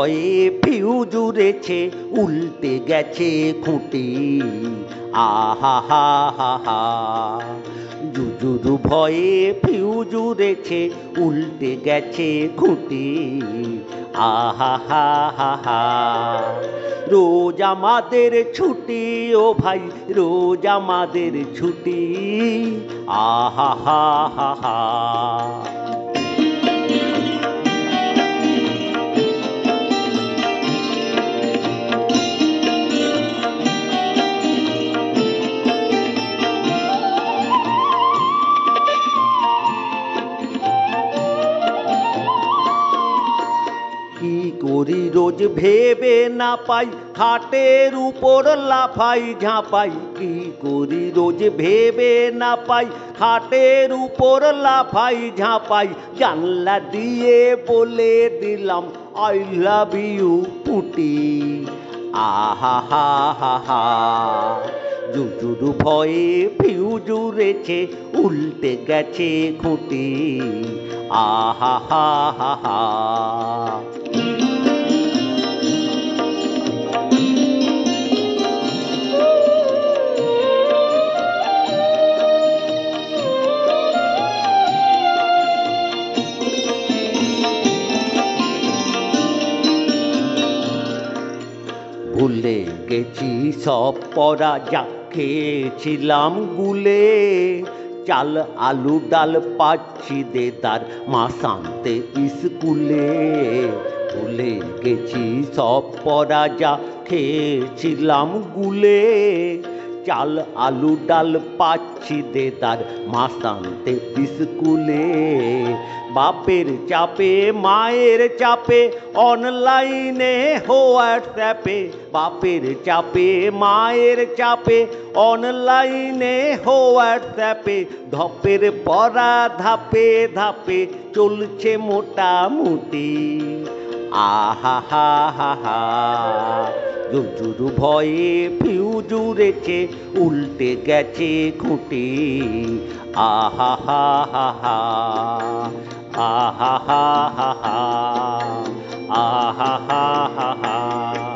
ভয়ে ফিউজ উড়েছে, উল্টে গেছে খুঁটি। আহা হা হা হা। জুজুর ভয়ে ফিউজ উড়েছে, উল্টে গেছে খুঁটি। আহা হা হা হা। রোজ আমাদের ছুটি ও ভাই, রোজ আমাদের ছুটি। আহা হা হা হা। কি করি রোজ ভেবে না পাই, খাটের উপর লাফাই ঝাঁপাই। কি করি রোজ ভেবে না পাই, খাটের উপর লাফাই ঝাঁপাই। জানলা দিয়ে বলে দিলাম আই লাভ ইউ পুটি। আহা হা হা হা। জুজুর ভয়ে ফিউজ উড়েছে, উল্টে গেছে খুঁটি। আহা হা হা হা। ভুলে গেছি সব পড়া যা খেয়েছিলাম গুলে। চাল আলু ডাল পাচ্ছি দেদার মাসান্তে স্কুলে। ভুলে গেছি সব পড়া যা খেয়েছিলাম গুলে। চাল আলু ডাল পাচ্ছি দেদার মাসান্তে স্কুলে। বাপের চাপে মায়ের চাপে অনলাইনে হোয়াটসঅ্যাপে। বাপের চাপে মায়ের চাপে অনলাইনে হোয়াটসঅ্যাপে। ধপের পড়া ধাপে ধাপে চলছে মোটামুটি। আহা হা হা হা। জুজুর ভয়ে ফিউজ উড়েছে, উল্টে গেছে খুঁটি। আহা হা হা হা। আহা হা হা হা। আহা হা হা হা।